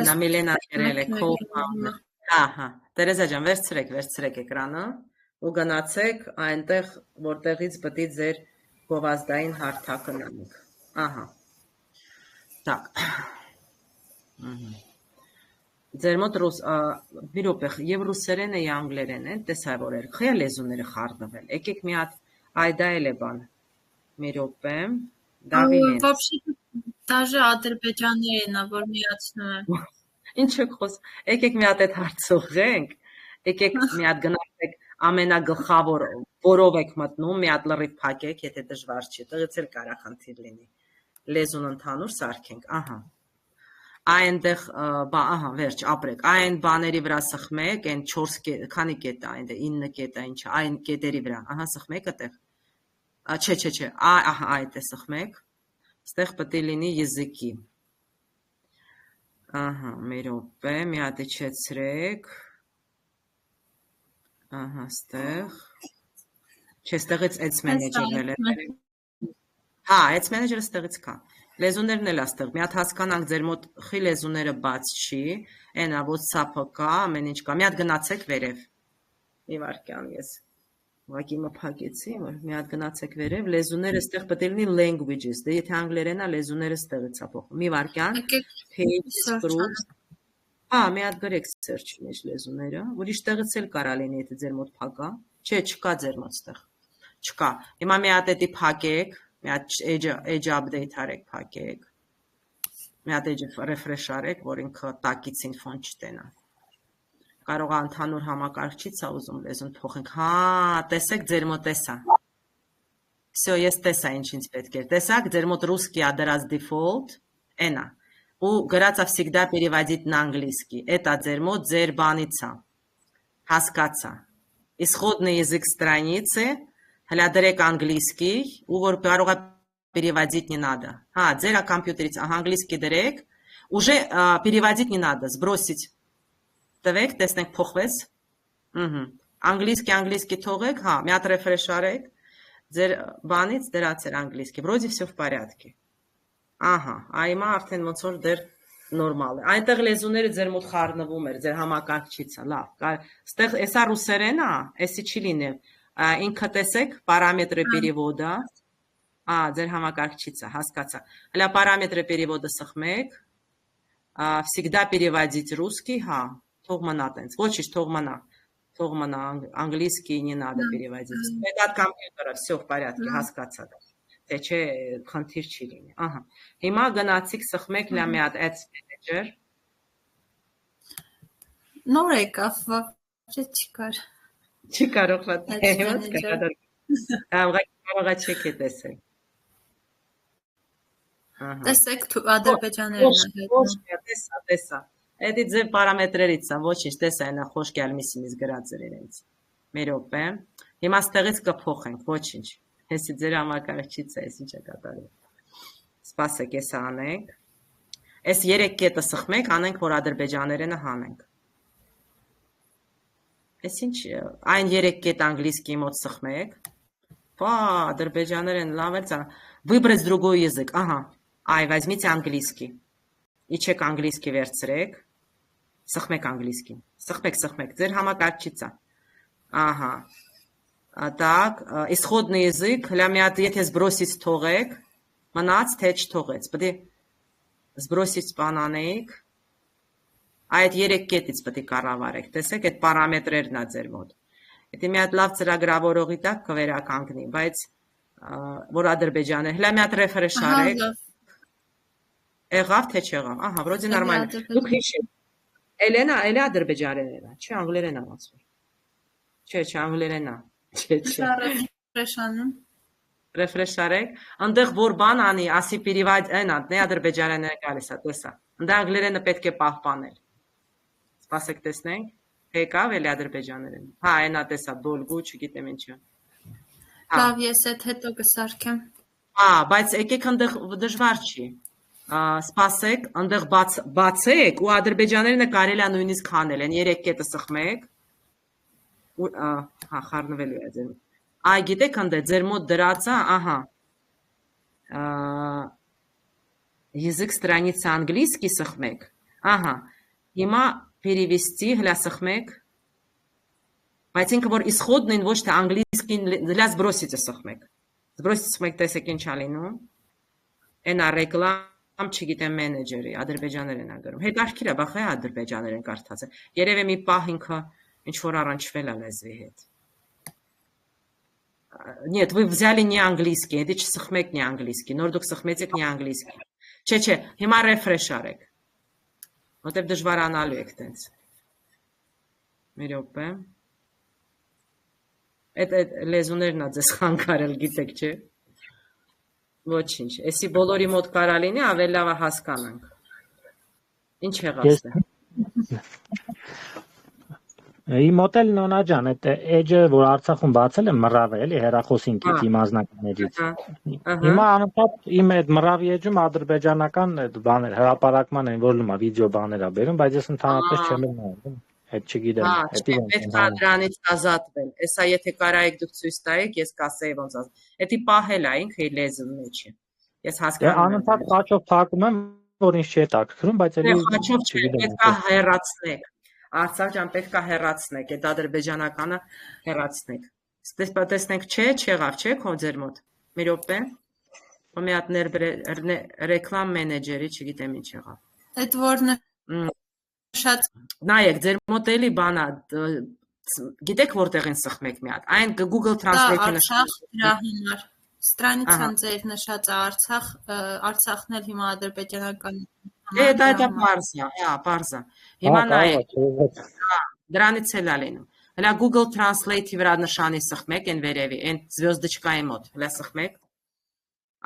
Նա Միլենա գրել է co-founder։ Ահա, Տերեզա ջան, վերցրեք էկրանը ու գնացեք այնտեղ, որտեղից պետք է ձեր գովազդային հարթակը նայեք։ Ահա։ Так։ Ձեր մոտ մի րոպե, եւ ռուսերենը եւ անգլերենը, տեսա որ երկխի լեզուները խառնվել։ Եկեք մի հատ այդա էլ է բան։ Մի րոպե, Դավիլեն։ Вообще даже ադրբեջաներենն է, որ միացնում է։ Ինչ եք խոսում։ Եկեք մի հատ այդ հարցողենք։ Եկեք մի հատ գնացեք ամենագլխավոր, որով եք մտնում, մի հատ լրիվ փակեք, եթե դժվար չի, դեղից էլ կարա խնդիր լինի։ Լեզուն ընդհանուր սարքենք, ահա։ Այնտեղ, ահա, վերջ, ապրեք, այն բաների վրա սխմեք, այն 4 քանի կետ է, այնտեղ 9 կետ է, ինչ, այն կետերի վրա, ահա, սխմեք այդտեղ։ Չէ, ահա, այդ է սխմեք։ Ստեղ պետք է լինի языки։ Ահա, մի րոպե, մի հատ իջեցրեք։ Ահա, ստեղ։ Չէ, ստեղից ads manager-ն է։ Հա, ads manager-ը ստեղից կա։ Լեզուներն էլ աստեղ, մի հատ հասկանանք ձեր մոտ խի լեզուները բաց չի, այնա WhatsApp-ը կա, ամեն ինչ կա, մի հատ գնացեք վերև, մի վարկյան ես, ուղղակի իմը փակեցի, որ մի հատ գնացեք վերև, լեզուները ստեղ պետք է լինի languages, դե եթե անգլերենա լեզուները ստեղից է փոխում, մի վարկյան, pages, groups, մի հատ գրեք search մեջ լեզուները, ուրիշ տեղից էլ կարա լինի, եթե ձեր մոտ փակա, չէ, չկա ձեր մոտ ստեղ, չկա, հիմա մի հատ էդի փակեք, մի հատ edge update արեք, փակեք, մի հատ edge refresh արեք, որ ինքը տակից ինֆոն չտենա, կարող է ընդհանուր համակարգչից է ուզում լեզուն փոխենք, հա, տեսեք ձեր մոտ տեսա, всё, ես տեսա ինչ ինձ պետք էր, տեսակ ձեր մոտ русский адрес default, էնա, ու գրածա всегда переводить на английский, это ձեր մոտ ձեր բանից է, հասկացա, исходный язык страницы, հլա դրեք անգլիսկի, ու որ կարող է переводить не надо. Ձերա կամպյուտերից անգլիսկի դրեք, уже переводить не надо, сбросить. Տվեք, տեսնենք փոխվեց։ Անգլիսկի թողեք, մի հատ refresh արեք, ձեր բանից դրած էր անգլիսկի, вроде всё в порядке. Ահա, այմա արդեն ոնց որ դեռ նորմալ է։ Այնտեղ լեզուները ձեր մոտ խառնվում էր, ձեր համակարգչից է, լավ։ Ստեղ էսա ռուսերեն է, էսի չի լինի։ Ինքը տեսեք, параметры перевода, ձեր համակարգչից է, հասկացա, հլա параметры перевода սխմեք, всегда переводить русский, թող մնա տենց, ոչինչ, թող մնա, անգլիսկի не надо переводить, այդ կամպյուտերը, всё в порядке, հասկացա, թե չէ, խնդիր չի լինի, հիմա գնացիք սխմեք լա մի հատ ads manager, նոր եկավ, ոչ չկար, չի կարող կարողա չեք է տեսել։ Տեսեք ադրբեջաներենը հետ։ Տեսա։ Էդի ձեր պարամետրերից է, ոչինչ, տեսա այնա խոշկյալ միսիմից գրած էր իրենց։ Մի րոպե։ Հիմա ստեղից կփոխենք, ոչինչ։ Հեսի ձեր համակարգչից է, ես ինչ է կատարում։ Սպասեք, ես անենք։ Այս 3 կետը սխմեք, անենք, որ ադրբեջաներենը հանենք։ Այս ինչ, այն 3 կետ անգլիսկի մոտ սխմեք, ադրբեջաներեն լավ էլ ծանր, выбрать другой язык, возьмите английский, իջեք անգլիսկի վերցրեք, սխմեք անգլիսկին, սխմեք, ձեր համակարգչից է, так, исходный язык, հլա մի հատ եթե сбросить թողեք, մնաց, թե չթողեց, պետք է сбросить բան անեիք, այդ 3 կետից պետք է կառավարեք, տեսեք, այդ պարամետրերն է ձեր մոտ, եթե մի հատ լավ ծրագրավորողի տակ կվերականգնի, բայց որ ադրբեջան է, հլա մի հատ refresh արեք, եղավ, թե չեղավ, վրոդի նորմալ, դուք հիշեք, էլենա, էլի ադրբեջաներենա, չէ, անգլերենա ոնց որ, չէ, անգլերենա, refresh արեք, ընդեղ որ բան անի, ասի перевод, այնա, նե ադրբեջաներենը գալիս է, տեսա, ընդեղ անգլերենը պետք է պահպանել, սպասեք տեսնենք, եկավ էլի ադրբեջաներենը, այնա տեսա, բոլգու, չգիտեմ ինչը, լավ, ես այդ հետո կսարքեմ, բայց եկեք ընդեղ դժվար չի, սպասեք, ընդեղ բացեք ու ադրբեջաներենը կարելի է նույնիսկ հանել, են 3 կետը սխմեք, խառնվելու է ձեր գիտեք ընդեղ ձեր մոտ դրածա, язык страницы английский сыхмек. Ага. Հիմա перевести հլա սխմեք. Բայց ինքը որ исходный ոչ թե անգլիիսկին հլա сбросите սխմեք. Сбросите սխմեք տեսեք ինչ ա լինում. Այնա ռեկլամ չգիտեմ մենեջերի ադրբեջաներեն ա գրում. Հետաքրքիր է, բախե ադրբեջաներեն կարդաց է. Երևի մի պահ ինքը ինչ որ առնչվել է լեզվի հետ. Нет, вы взяли не английский, это չսխմեք не английский. Նոր դուք սխմեցիք не английский. Չէ, հիմա refresh արեք. Որտեւ դժվարանալու եք տենց։ Մի րոպե։ Այդ լեզուներն ա ձեզ խանգարել, գիտեք, չէ։ Ոչինչ։ Էսի բոլորի մոտ կարա լինի, ավելի լավ է հասկանանք։ Ինչ եղավ դե։ Իմ մոդել նոնա ջան, այդ էջը, որ Արցախում բացել եմ մռավ է, էլի հերախոսինքից իմ անձնական էջից։ Հիմա անընդհատ իմ այդ մռավի էջում ադրբեջանական այդ բաներ, հրապարակման են, որ լումա վիդեո բաներ ա բերում, բայց ես ընդհանրապես չեմ նայում, այդ չգիտեմ, հետի պետք է դրանից ազատվել։ Էսա եթե կարայիք դուք ցույց տայիք, ես կասեի ոնց ազատ։ Էդի պահել է ինքը իր լեզուն մեջը։ Ես հասկանում եմ։ Անընդհատ խաչով փակում եմ, որ ինձ չի տակրում, բայց էլի խաչով չի, պետք է հեռացնեք։ Արցախ ջան պետք է հեռացնեք, այդ ադրբեջանականը հեռացնեք։ Տեսնենք չէ, չեղավ, չէ, քո ձեր մոտ։ Մի րոպե։ Մի հատ ռեկլամ մենեջերի, չգիտեմ ինչ եղավ։ Այդ որն է շատ նայեք, ձեր մոտ էլի բանա, գիտեք որտեղ են սխմեք մի հատ։ Այն Google Translate-ը նշած դրա հիմար։ Ստրանիցան ձեր նշած Արցախ, Արցախն էլ հիմա ադրբեջանական Դա պարզա, հա, պարզա։ Հիմա նայեք, դրանից էլ է լինում։ Հլա Google Translate-ի վրա նշանի սխմեք, այն վերևի, այն զվյոզդչկայի մոտ, հլա սխմեք։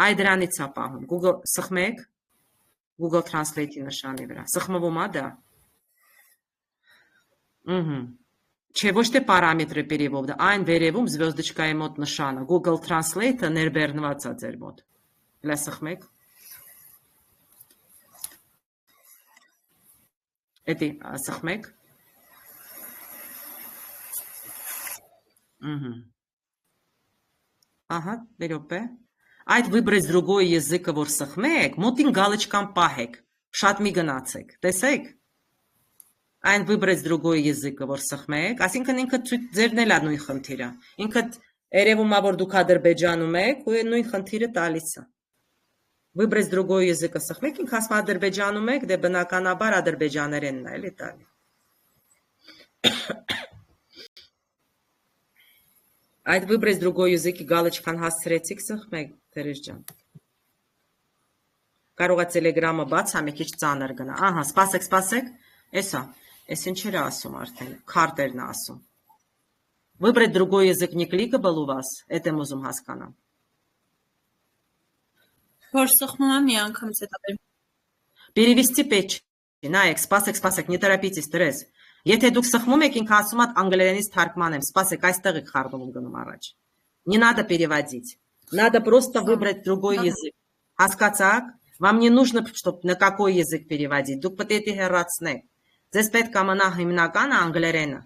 Այ դրանից է պահում։ Google սխմեք, Google Translate-ի նշանի վրա։ Սխմվում է դա։ Չէ, ոչ թե պարամետրը перевод, այն վերևում զվյոզդչկայի մոտ նշանը։ Google Translate-ը ներբեռնված է ձեր մոտ։ Հլա սխմեք։ Эти сахмек. Ага, берёпе. Այդ выбрать другой язык, որ սխմեք, մոտին գալչկան պահեք, շատ մի գնացեք, տեսեք։ Այն выбрать другой язык, որ սխմեք, ասինքն ինքը ձերն էլ է նույն խնդիրը։ Ինքը երևում է, որ դուք Ադրբեջանում եք, ու նույն խնդիրը տալիս է։ Выбрать другой язык սխմեք, ինքը ասում Ադրբեջանում եք, դե բնականաբար ադրբեջաներենն է, էլի տալի։ Այդ выбрать другой язык գալչկան հասցրեցիք սխմեք, դերեջ ջան։ Կարող է Telegram-ը բաց, հա մի քիչ ծանր գնա։ Ահա, սպասեք, էսա, էս ինչեր է ասում արդեն, քարտերն է ասում։ Выбрать другой язык не кликable у вас, это եմ ուզում հասկանամ։ Որ սխմում եմ մի անգամ հետո։ Перевести печь. Նայեք, սպասեք, не торопитесь, Терез։ Եթե դուք սխմում եք, ինքը ասում է անգլերենից թարգմանեմ, սպասեք, այստեղ եք խառնվում գնում առաջ։ Не надо переводить. Надо просто выбрать другой язык. Հասկացաք? Вам не нужно, чтобы на какой язык переводить. Դուք պետք է հեռացնեք։ Ձեզ պետք է մնա հիմնականը անգլերենը։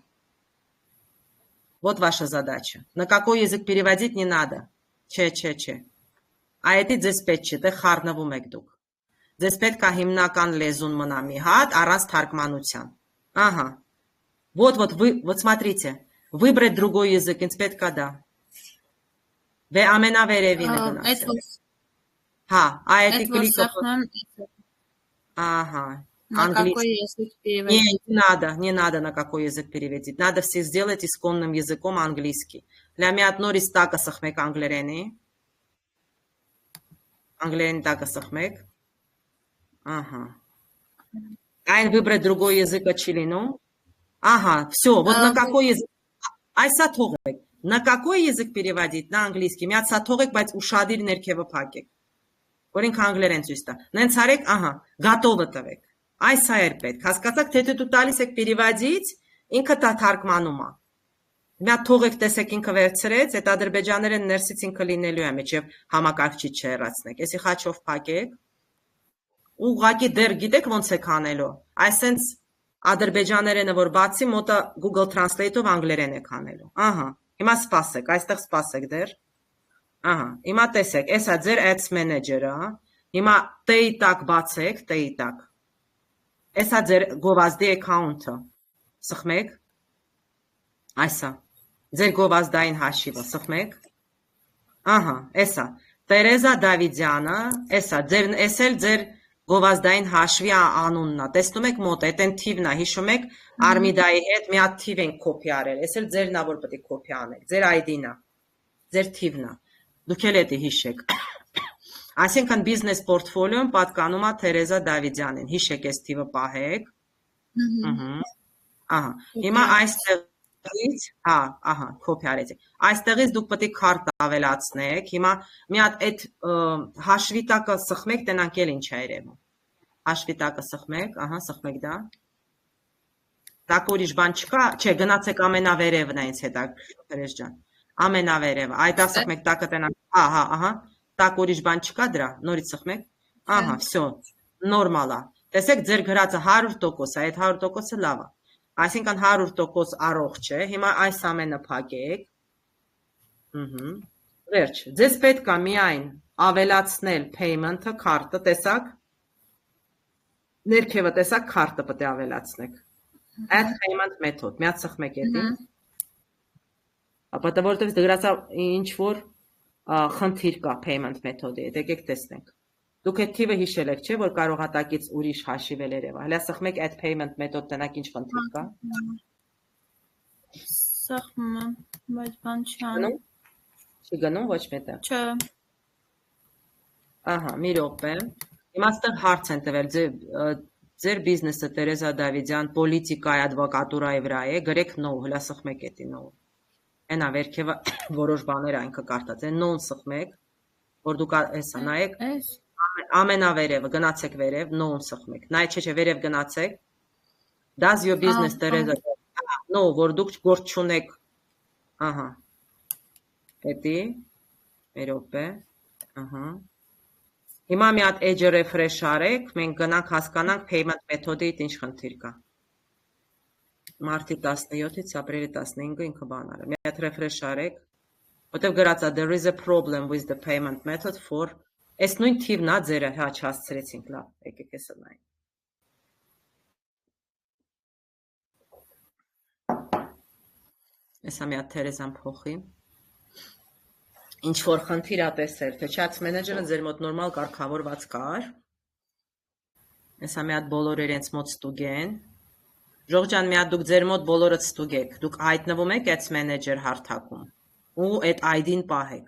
Вот ваша задача. На какой язык переводить не надо. Չէ։ Այդ ձեզ պետք չէ, դե խառնվում եք դուք։ Ձեզ պետք է հիմնական լեզուն մնա մի հատ առանց թարգմանության։ Ահա։ Вот смотрите. Выбрать другой язык, ինձ պետք է դա։ Դե ամենավերևինը գնացել։ Հա, այդ кликов. Ага. На какой язык переводить? Не надо на какой язык переводить. Надо все сделать исконным языком английский. Для меня одно ристака сахмек англерени. Англерени така сахмек. Ага. Айн выбрать другой язык от чилину. Ага, все. Вот на какой язык? Ай сатогек. На какой язык переводить? На английский. Меня сатогек, բայց ушադիր ներքևը փակեք։ Որինք անգլերեն ցույց տա։ Նենց արեք, ահա, готово տվեք։ Այս է պետք։ Հասկացաք, թե դու տալիս եք переводить, ինքը դա թարգմանում է։ Մի հատ թողեք, տեսեք ինքը վերցրեց, այդ ադրբեջաներեն ներսից ինքը լինելու է, միջև համակարգչի չհեռացնեք։ Էսի խաչով փակեք։ Ուղղակի դեռ գիտեք ոնց եք անելու։ Այսենց ադրբեջաներենը որ բացի մոտը Google Translate-ով անգլերեն եք անելու։ Ահա, հիմա սպասեք, այստեղ սպասեք դեռ։ Ահա, հիմա տեսեք, էսա ձեր ads manager-ը, Հիմա T-ի տակ բացեք, T-ի տակ։ Էսա ձեր գովազդի account-ը։ Սխմեք։ Այսա։ Ձեր գովազդային հաշիվը սխմեք։ Ահա, էսա։ Տերեզա Դավիդյանը, էսա, էսել ձեր գովազդային հաշվի անունն է։ Տեսնում եք մոտ, այդեն թիվն է, հիշում եք Արմիդայի հետ մի հատ թիվ ենք կոպի արել։ Էսել ձերն է, որ պետք է կոպի անեք։ Ձեր ID-ն է։ Ձեր թիվն է։ Դուք էլ էդի հիշեք։ Այսինքն բիզնես պորտֆոլիոն պատկանում է Տերեզա Դավիդյանին։ Հիշեք այս թիվը պահեք։ Ահա։ Հիմա այստեղից, ահա, կոպի արեցի։ Այստեղից դուք պետք է քարտ ավելացնեք։ Հիմա մի հատ այդ հաշվի տակը սխմեք, տենանք էլ ինչ է երևում։ Հաշվի տակը սխմեք, ահա, սխմեք դա։ Տակ ուրիշ բան չկա, չէ, գնացեք ամենավերևն է ինձ հետաքրքիր, Տերեզ ջան։ Ամենավերևը։ Այդ սխմեք տակը տենանք, ահա, տակ ուրիշ բան չկա դրա, նորից սխմեք։ Ահա, всё, նորմալ է։ Տեսեք, ձեր գրածը 100% է, այդ 100%-ը լավ է։ Այսինքն 100% առողջ է։ Հիմա այս ամենը փակեք։ Վերջ, ձեզ պետք է միայն ավելացնել payment-ը, քարտը, տեսակ։ Ներքևը տեսակ քարտը պետք է ավելացնեք։ Add payment method, մի հատ սխմեք էդի։ Ապա որտեղ դրածա ինչ որ խնդիր կա payment method-ի, եկեք տեսնենք։ Դուք այդ թիվը հիշել եք, չէ՞, որ կարող հատակից ուրիշ հաշիվ էլ երևա։ Հələ սխմեք add payment method, տնակ ինչ խնդիր կա։ Սխմում, բայց բան չանում։ Չի գնում ոչ մետը։ Չէ։ Ահա, մի րոպե։ Հիմա այստեղ հարց են տվել, ձեր բիզնեսը Տերեզա Դավիդյան պոլիտիկայի ադվոկատուրայի վրա է, գրեք no, հələ սխմեք էդի no։ Այնա վերքևը որոշ բաներ այնքը կարտած են, no-ն սխմեք, որ դուք էսա նայեք, ամենավերևը գնացեք վերև, no-ն սխմեք, նայ չէ, վերև գնացեք, does your business Tereza, no, որ դուք գործ չունեք, ահա, էդի, մի րոպե, ահա, հիմա մի հատ edge refresh արեք, մենք գնանք հասկանանք payment method-ի ինչ խնդիր կա։ Մարտի 17-ից ապրիլի 15-ը ինքը բան արել։ Մի հատ refresh արեք, որտեղ գրած է there is a problem with the payment method for այս նույն թիվն է ձերը, հա, չհասցրեցինք, լավ, եկեք էսը նայենք։ Էսա մի հատ Թերեզան փոխի։ Ինչ որ խնդիր ա տեսել, թե chat manager-ը ձեր մոտ նորմալ կարգավորված կար։ Էսա մի հատ բոլորը իրենց մոտ ստուգեն։ Ժողջան, մի հատ դուք ձեր մոտ բոլորը ստուգեք, դուք հայտնվում եք ads manager հարթակում ու այդ ID-ն պահեք։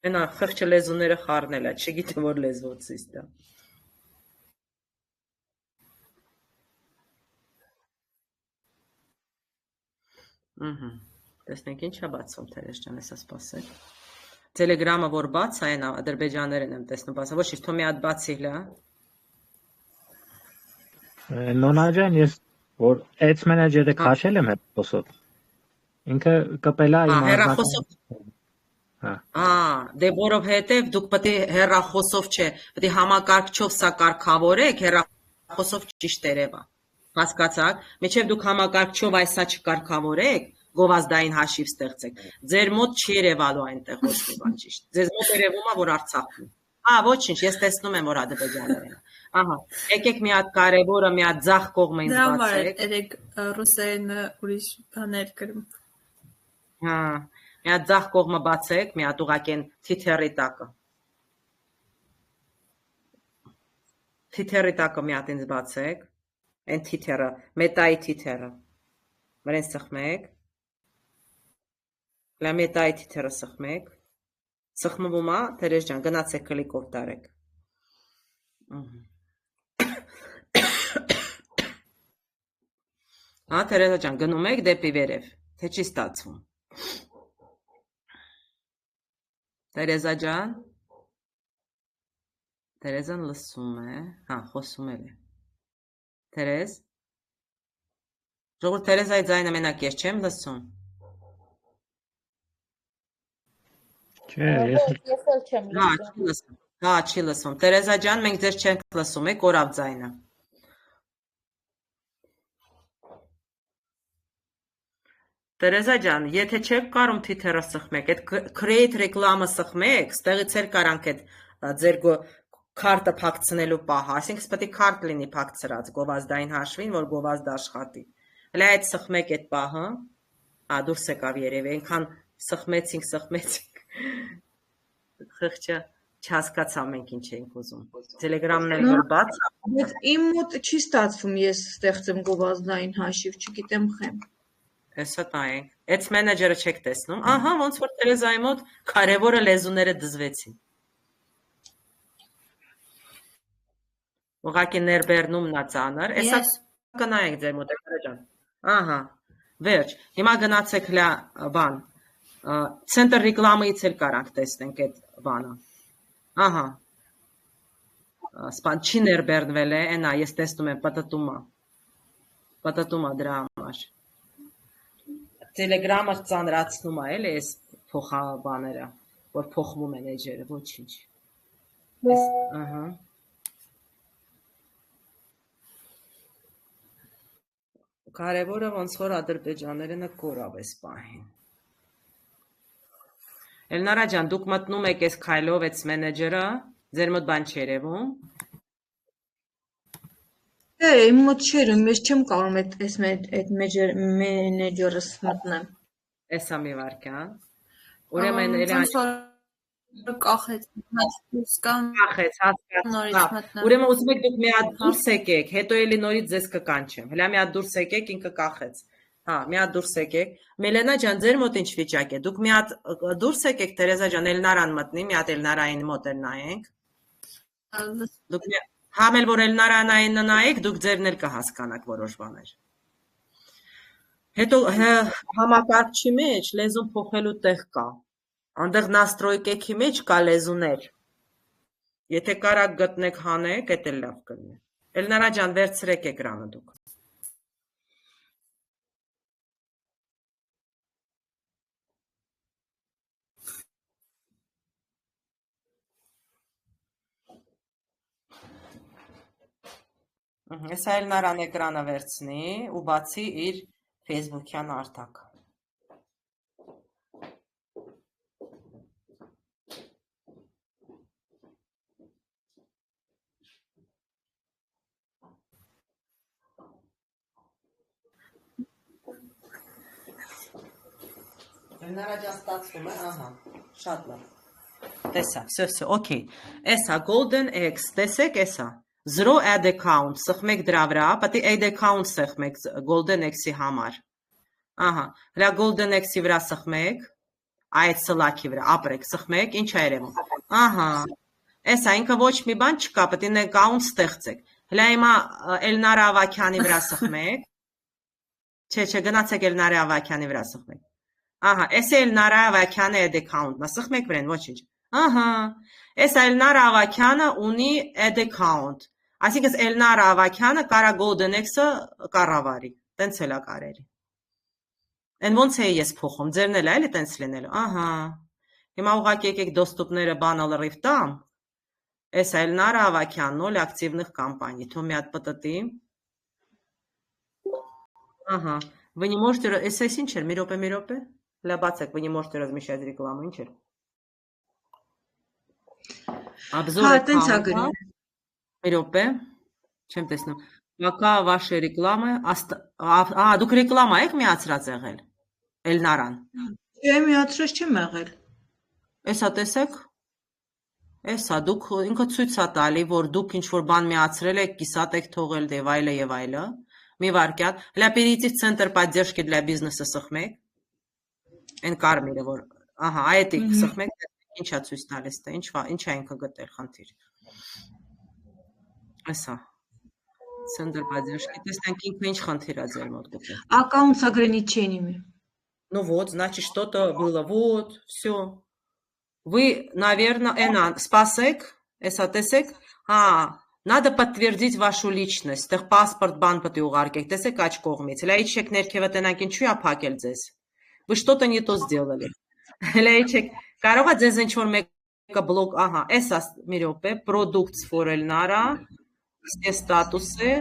Այնա խղճը լեզուները խառնել է, չգիտեմ որ լեզվոցից դա։ Տեսնենք ինչ է բացում Թերեզ ջան, էսա սպասեք։ Տելեգրամը որ բաց է, այն ադրբեջաներեն եմ տեսնում, բացա, ոչ իր թո մի հատ բացի հլա։ Նոնա ջան, ես որ ads manager-ը քաշել եմ հեռախոսով։ Ինքը կպելա իմ հեռախոսով։ Դե որովհետև դուք պետք է հեռախոսով չէ, պետք է համակարգչով սա կարգավորեք, հեռախոսով ճիշտ երևա։ Հասկացաք, մեջև դուք համակարգչով այսա չկարգավորեք, գովազդային հաշիվ ստեղծեք։ Ձեր մոտ չի երևալու այնտեղ ոչ մի բան ճիշտ։ Ձեզ մոտ երևում է որ Արցախն։ Ոչինչ, ես տեսնում եմ որ ադրբեջաներեն։ Ահա, եկեք մի հատ կարևորը, մի հատ ձախ կողմը ինձ բացեք։ Երեք ռուսերենը ուրիշ բաներ գրում։ Մի հատ ձախ կողմը բացեք, մի հատ ուղղակի թիթերի տակը։ Թիթերի տակը մի հատ ինձ բացեք։ Այն թիթերը, մետայի թիթերը, մրեն սխմեք, լա մետայի թիթերը սխմեք, սխմվում է, Թերեզ ջան, գնացեք կլիկով տարեք, Թերեզա ջան, գնում եք դեպի վերև, թե չի ստացվում, Թերեզա ջան, Թերեզան լսում է, խոսում է, Թերեզ, ժողովուրդ Թերեզայի ձայնը մենակ ես չեմ լսում։ Չէ, ես էլ չեմ լսում։ Չի լսում։ Թերեզա ջան, մենք ձեզ չենք լսում, կորավ ձայնը։ Տերեզա ջան, եթե չեք կարում թիթերը սխմեք, այդ create ռեկլամը սխմեք, ստեղից էլ կարանք այդ ձեր քարտը փակցնելու պահը, այսինքն պետք է քարտ լինի փակցրած գովազդային հաշվին, որ գովազդը աշխատի։ Հələ այդ սխմեք այդ պահը, դուրս եկավ երևի, այնքան սխմեցինք, խղճը չհասկացա մենք ինչ ենք ուզում։ Տելեգրամն էլ որ բաց։ Բայց իմ մոտ չի ստացվում, ես ստեղծեմ գովազդային հաշիվ, չգիտեմ խեմ։ Հեսա տայենք։ Այդ մենեջերը չեք տեսնում։ Ահա, ոնց որ Տերեզայի մոտ կարևորը լեզուները դզվեցին։ Ուղղակի ներբեռնումն է ծանր։ Հեսա կնայենք ձեր մոտ ջան։ Ահա, վերջ։ Հիմա գնացեք հլա բան։ Ցենտր ռեկլամից էլ կարանք տեսնենք այդ բանը։ Ահա։ Սպան չի ներբեռնվել է, այնա ես տեսնում եմ պատտումա դրա համար։ Տելեգրամը ծանրացնում է էլի այս փոխաբաները, որ փոխվում են էջերը, ոչինչ։ Ահա։ Կարևորը ոնց որ ադրբեջաներենը կորավ էս պահին։ Էլնարա ջան, դուք մտնում եք այս քայլով այս մենեջերը, ձեր մոտ բան չի երևում։ Իմ մոտ չերում, ես չեմ կարող այդ մենեջերս մտնեմ։ Էսա մի վարքան։ Ուրեմն ոնց որ կախեց, Ուրեմն ուզում եք դուք մի հատ դուրս եկեք, հետո էլի նորից ձեզ կկանչեմ։ Հələ մի հատ դուրս եկեք, ինքը կախեց։ Հա, մի հատ դուրս եկեք։ Մելենա ջան, ձեր մոտ ինչ վիճակ է։ Դուք մի հատ դուրս եկեք, Տերեզա ջան, Էլնարան մտնի, մի հատ Էլնարային մոտ էլ նայենք։ Դուք համել որ Էլնարանային նայեք, դուք ձերն էլ կհասկանաք որոշ բաներ։ Հետո համակարգչի մեջ լեզուն փոխելու տեղ կա։ Անդեղ նաստրոյկեքի մեջ կա լեզուներ։ Եթե կարաք գտնեք հանեք, էդ էլ լավ կլինի։ Էլնարա ջան, վերցրեք էկրանը դուք։ Հեսա Էլնարան էկրանը վերցնի ու բացի իր Facebook-յան արտակ։ Էլնարա ջան ստացվում է, ահա, շատ լավ։ Տեսա, все, օքեյ։ Էսա Golden X, տեսեք էսա։ Zero add account, սխմեք դրա վրա, պետք է add account սխմեք Golden X-ի համար։ Ահա, հələ Golden X-ի վրա սխմեք, այդ սլաքի վրա ապրեք, սխմեք, ինչ է երևում։ Ահա, էսա ինքը ոչ մի բան չկա, պետք է account ստեղծեք։ Հələ հիմա Էլնարա Ավակյանի վրա սխմեք։ Չէ, գնացեք Էլնարա Ավակյանի վրա սխմեք։ Ահա, էս Էլնարա Ավակյանը add account-ն է, սխմեք վրան, ոչինչ։ Ահա, էս Էլնարա Ավակյանը ունի add account։ Այսինքն Էլնարա Ավակյանը կարա Golden X-ը կառավարի, տենց էլ է կարելի։ Են ոնց է ես փոխում, ձերն էլ էլի տենց լինելու, ահա։ Հիմա ուղղակի եկեք доступները բանալ ռիֆտամ, էս Էլնարա Ավակյան, 0 ակտիվных компаний, թո մի հատ պտտի։ Ահա, вы не можете, էս ինչ էր, մի րոպե, լաբացեք, вы не можете размещать рекламу, ինչ էր։ Обзор рекламы. Մի րոպե, չեմ տեսնում։ Пока ваши рекламы, դուք ռեկլամա եք միացրած եղել։ Էլնարան։ Չէ, միացրած չեմ եղել։ Էսա տեսեք։ Էսա դուք ինքը ցույց է տալի, որ դուք ինչ որ բան միացրել եք, կիսատ եք թողել եւ այլը։ Մի վարքյան։ Հələ перейти в центр поддержки для бизнеса սխմեք։ Այն կարմիրը որ, ահա, այդ եք սխմեք, ինչա ցույց տալիս, թե ինչ է ինքը գտել խնդիր։ Էսա։ Центр поддержки. Տեսնենք ինքը ինչ խնդիր է ձեր մոտ գտել։ Аккаунт с ограничениями. Ну вот, значит, что-то было. Вот, все. Вы, наверное, спасек, տեսեք, надо подтвердить вашу личность. Տեղ паспорт բան պետք է ուղարկեք, տեսեք աջ կողմից։ Հələ իջեք ներքևը տնանք ինչու է փակել ձեզ։ Вы что-то не то сделали։ Հələ իջեք, կարող է ձեզ ինչ որ մեկը բլոկ, ահա, էսա մի րոպե, products for Elnara, все статусы,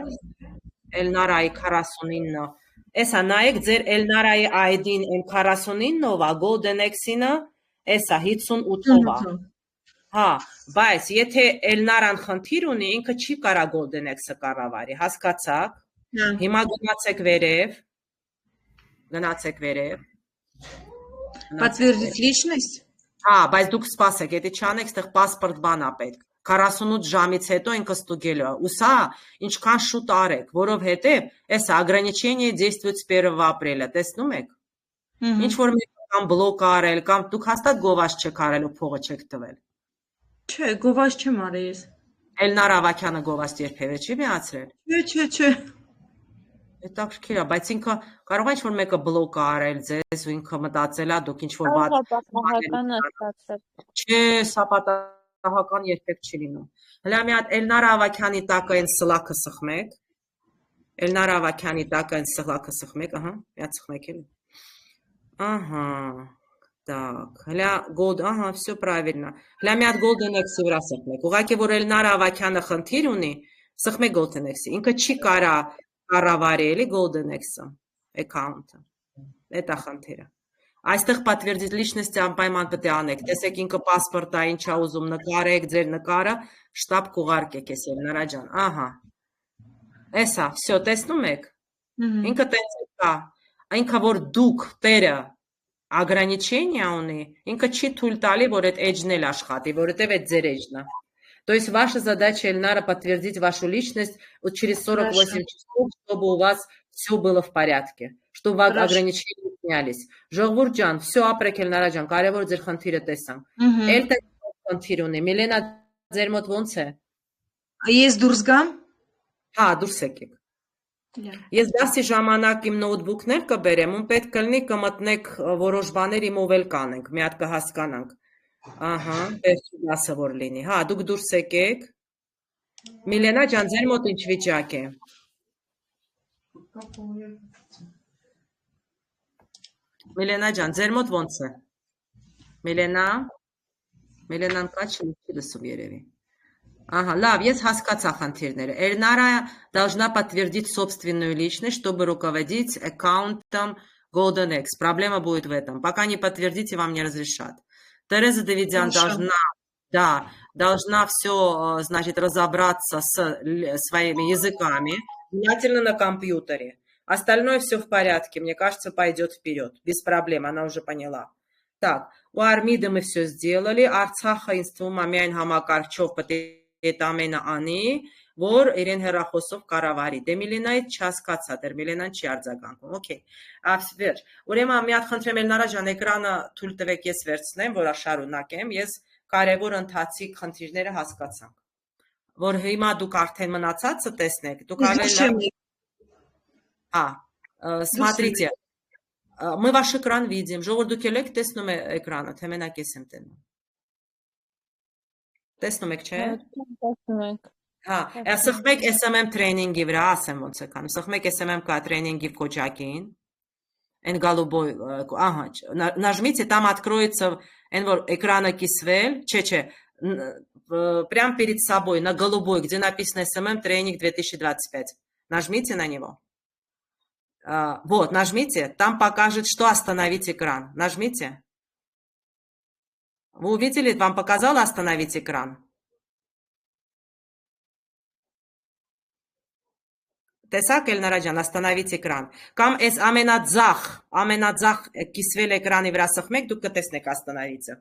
Elnara-ի 49 Էսա նայեք ձեր Էլնարայի ID-ն M49-ով է, Golden X-ինը էսա 58-ով է։ Հա, բայց եթե Էլնարան խնդիր ունի, ինքը չի կարա Golden X-ը կառավարի, հասկացաք։ Հիմա գնացեք վերև։ Подтвердить личность? Հա, բայց дуք սպասեք, եթե չանեք, այդտեղ паспорт բան է պետք։ 48 ժամից հետո ինքը ստուգելու է։ Ու սա ինչքան շուտ արեք, որովհետև էս ограничение действует с 1 ապրիլը, տեսնում եք։ Ինչ որ մեկ կամ բլոկ արել, կամ դուք հաստատ գովազ չեք արել ու փողը չեք տվել։ Չէ, գովազ չեմ արել ես։ Էլնար Ավակյանը գովազ երբևէ չի միացրել։ Չէ։ Հետաքրքիր է, բայց ինքը կարող է ինչ որ մեկը բլոկ արել ձեզ ու ինքը մտածել է դուք ինչ որ պատահական է ստացել։ Չէ, սա պատահական երբեք չի լինում։ Հələ մի հատ Էլնար Ավակյանի տակը այն սլաքը սխմեք։ Էլնար Ավակյանի տակը այն սլաքը սխմեք, ահա, միած սխմեք էլի։ Ահա, так, հələ gold, ահա, всё правильно։ Հələ մի հատ Golden X-ի վրա սխմեք։ Ուղղակի որ Էլնար Ավակյանը խնդիր ունի, սխմեք Golden X-ի։ Ինքը չի կարա կառավարի էլի Golden X-ը, account-ը։ Դա խնդիրը։ Այստեղ подтвердить личность անպայման պետք է անեք։ Տեսեք ինքը паспорտա ինչ է ուզում նկարեք, ձեր նկարը շտապ կուղարկեք էս Էլնարա ջան։ Ահա։ Էսա, всё, տեսնում եք։ Ինքը տենց կա։ Ինքը որ դուք տերը ограничение ունի, инքը չի թույլ տալի, որ այդ edge-ն էլ աշխատի, որովհետև այդ ձեր edge-ն է։ То есть ваша задача, Эльнара, подтвердить вашу личность вот через 48 часов, чтобы у вас все было в порядке, чтобы ограничения снялись. Ժողովուրդ ջան, все ապրեք Էլնարա ջան, կարևոր ձեր խնդիրը տեսանք։ Էլ խնդիր ունի։ Միլենա, ձեր մոտ ոնց է։ Ես դուրս գամ։ Հա, դուրս եկեք։ Ես դասի ժամանակ իմ նոութբուքներ կբերեմ, ու պետք կլինի կմտնեք որոշ բաներ իմով էլ կանենք, մի հատ կհասկանանք։ Ահա, վերջի դասը որ լինի։ Հա, դուք դուրս եկեք։ Միլենա ջան, ձեր մոտ ինչ վիճակ է։ Միլենա ջան, ձեր մոտ ոնց է։ Միլենան կա չի լսում երևի։ Ага, лав, есть հասկացա խնդիրները։ Эльнара должна подтвердить собственную личность, чтобы руководить аккаунтом Golden X. Проблема будет в этом. Пока не подтвердите, вам не разрешат. Тереза Давидян должна все, значит, разобраться с своими языками, внимательно на компьютере. Остальное все в порядке. Мне кажется, пойдет вперед. Без проблем, она уже поняла. Так, у Армиды мы все сделали. Արցախը ինձ թվում է միայն համակարգչով պետք ամենը անի, որ իրեն հեռախոսով կառավարի։ Դե Միլենայից չհասկացա, դեռ Միլենան չի արձագանքում։ Okay։ Վերջ։ Ուրեմն մի հատ խնդրեմ Էլնարա ջան, էկրանը թույլ տվեք ես վերցնեմ, որ շարունակեմ։ Ես կարևոր ընթացիկ խնդիրները հասկացանք։ Որ հիմա դուք արդեն մնացածը տեսնեք, դուք ավելի смотрите, мы ваш экран видим. Ժողովուրդ դուք եք տեսնում էկրանը, թե մենակ ես եմ տենում։ Տեսնում եք, չէ՞։ Տեսնում ենք։ Հա, սխմեք SMM тренинги վրա, ասեմ ոնց է կանում։ Սխմեք SMM կա тренинги в Кочакин. Այն голубой, ага, нажмите, там откроется, այն որ экрана кисվել, չէ, прямо перед собой на голубой, где написано SMM тренинг 2025. Нажмите на него. Вот, нажмите, там покажет, что остановить экран. Нажмите. Вы увидели, вам показало остановить экран? Տեսակ Էլնարա ջան, остановить экран. Կամ այս ամենաձախ կիսվել էկրանի վրա սխմեք, դուք կտեսնեք остановиться.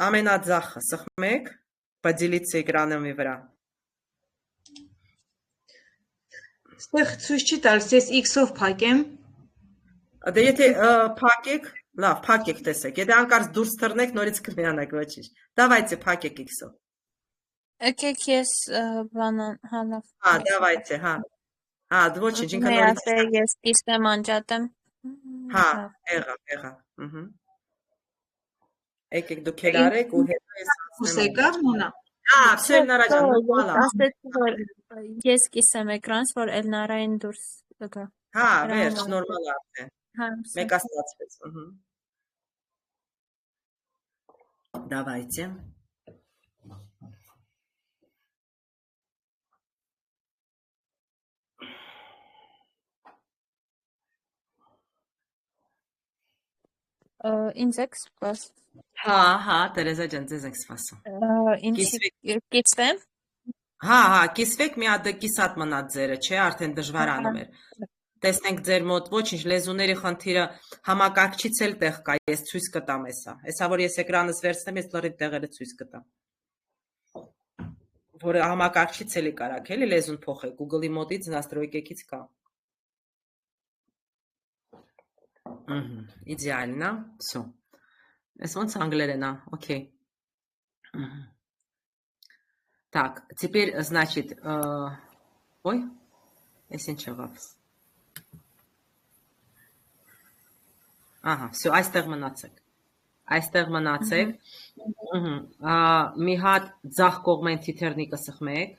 Ամենաձախը սխմեք, поделиться էկրանի վրա. Ստեղ ցույց չի տալիս, ես X-ով փակեմ։ Դե եթե փակեք, լավ, փակեք տեսեք։ Եթե անկարծ դուրս թռնեք, նորից կմիանաք, ոչինչ։ Давайте փակեք X-ով։ Եկեք ես բանան, հալավ։ Հա, давайте, հա։ Հա, ոչինչ, ինքը նորից։ Ես կիսեմ անջատեմ։ Հա, եղավ։ Եկեք դուք էլ արեք ու հետո ես Ուսեկավ մոնա։ Հա, всё Էլնարա ջան, նորմալ է։ Ասեցի որ ես կիսեմ էկրանս, որ Էլնարային դուրս գա։ Հա, վերջ, նորմալ է արդեն։ Հա, Մեկ աստվածվեց, Давайте. Ինձ եք սպաս։ Հա, Տերեզա ջան, ձեզ ենք սպասում։ Կիսվեմ։ Հա, կիսվեք, մի հատ կիսատ մնաց ձերը, չէ, արդեն դժվարանում էր։ Տեսնենք ձեր մոտ ոչինչ, լեզուների խնդիրը համակարգչից էլ տեղ կա, ես ցույց կտամ հեսա։ Հեսա որ ես էկրանս վերցնեմ, ես լրիվ տեղերը ցույց կտամ։ Որը համակարգչից էլի կարաք, էլի լեզուն փոխեք, Google-ի մոտից настройкекից կա։ Идеально, всё. Эс ոնց անգլերեն է, окей. Так, теперь, значит, ой, эс ինչ եղավ։ Ահա, всё, այստեղ մնացեք։ Այստեղ մնացեք։ Մի հատ ձախ կողմեն թիթեռնիկը սխմեք։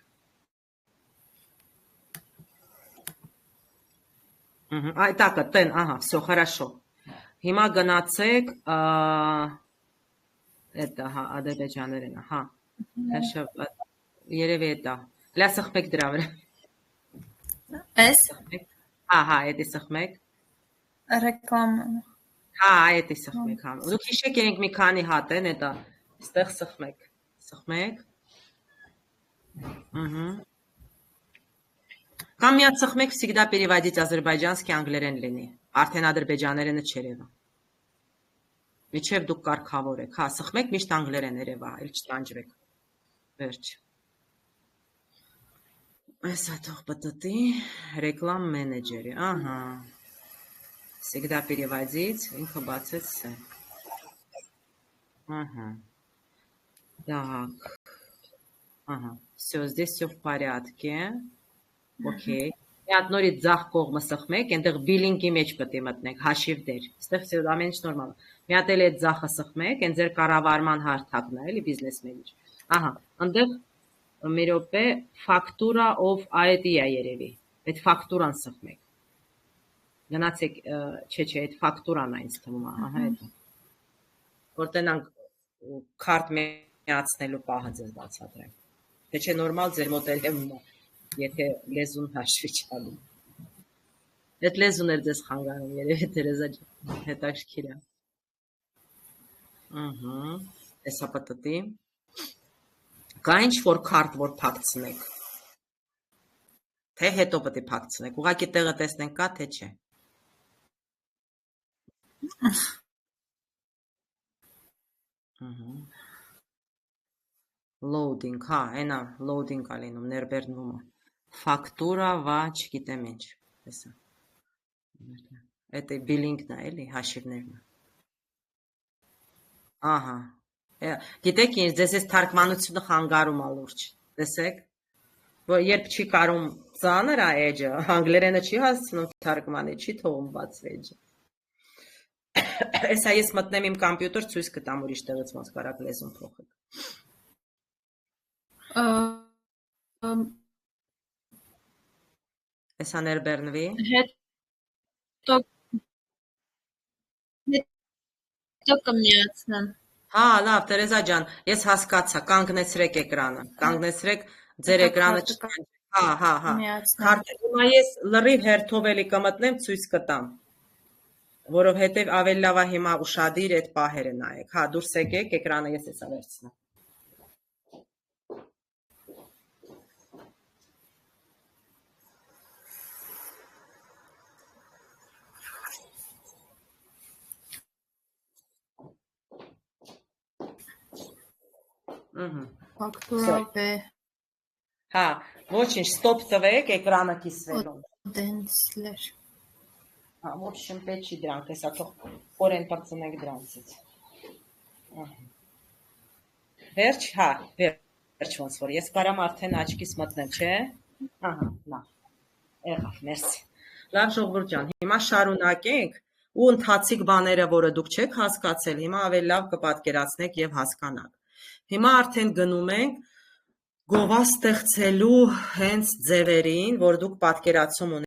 Այ տակը, տեն, ահա, всё, хорошо։ Հիմա գնացեք, это, հա, ադրբեջաներենը, հա։ Երևի է դա։ Լա սխմեք դրա վրա։ Էս։ Ահա, էդի սխմեք։ Ռեկլամ։ Հա, էդի սխմեք, հա։ Դուք հիշեք ենք մի քանի հատ են, էտա։ Այստեղ սխմեք։ Սխմեք։ Կամ մի հատ սխմեք, всегда переводить азербайджанский անգլերեն լինի։ Արդեն ադրբեջաներենը չերևա։ Միջև դուք կարգավորեք, հա, սխմեք միշտ անգլերեն երևա, այլ չտանջվեք։ Վերջ։ Այսա թող պտտի, ռեկլամ մենեջերի, ահա, всегда переводить, ինքը բացեց սե, ահա, так, ահա, всё, здесь всё в порядке, окей, մի հատ նորից ձախ կողմը սխմեք, այնտեղ բիլինգի մեջ պետք է մտնեք, հաշիվ դեր, այստեղ всё ամեն ինչ նորմալ է, մի հատ էլ այդ ձախը սխմեք, այն ձեր կառավարման հարթակն է, էլի բիզնես մենեջեր, ահա, այնտեղ մի րոպե ֆակտուրա of ID-ը երևի, այդ ֆակտուրան սխմեք, գնացեք, չէ, այդ ֆակտուրան է ինձ թվում, ահա այդ, որ տենանք քարտ միացնելու պահը ձեզ բացատրեմ, թե չէ նորմալ ձեր մոտ երևում է, եթե լեզուն հաշվի չալու, այդ լեզուն էր ձեզ խանգարում, երևի Տերեզա ջան, հետաքրքիր է, էսա պտտի, կա ինչ-որ քարտ, որ փակցնեք, թե հետո պետք է փակցնեք, ուղղակի տեղը տեսնենք կա, թե չէ։ Loading, հա, այնա, loading ա լինում, ներբեռնումը, ֆակտուրա, վա, չգիտեմ ինչ, տեսա, այդ է բիլինգն է, էլի, հաշիվներն է, ահա, գիտեք ինչ, ձեզ ես թարգմանությունը խանգարում ա լուրջ, տեսեք, որ երբ չի կարում ծանր ա էջը, անգլերենը չի հասցնում թարգմանի, չի թողում բացվի էջը, Էսա ես մտնեմ իմ կամպյուտեր, ցույց կտամ ուրիշ տեղից ոնց կարաք լեզուն փոխեք։ Էսա ներբեռնվի։ Հետո կմիացնեմ։ Հա, լավ, Տերեզա ջան, ես հասկացա, կանգնեցրեք էկրանը, կանգնեցրեք ձեր էկրանը չտանջեք։ Հա։ Հիմա ես լրիվ հերթով էլի կմտնեմ, ցույց կտամ։ Որովհետև ավելի լավ է հիմա ուշադիր այդ պահերը նայեք։ Հա, դուրս եկեք, էկրանը ես էսա վերցնեմ։ Ֆակտուրա B։ Հա, ոչինչ, ստոպ տվեք, էկրանը կիսվելու։ Դենսլեր։ Հա, ոչ շմպետ չի դրանք, հեսա թող կորեն պրծնենք դրանցից։ Վերջ, հա, վերջ ոնց որ, ես կարամ արդեն աչքիս մտնեմ, չէ? Ահա, լավ, եղավ, մերսի։ Լավ ժողովուրդ ջան, հիմա շարունակենք ու ընթացիկ բաները, որը դուք չեք հասկացել, հիմա ավելի լավ կպատկերացնեք և հասկանաք։ Հիմա արդեն գնում ենք գովա ստեղծելու հենց ձևերին, որ դուք պատկերացում ունեք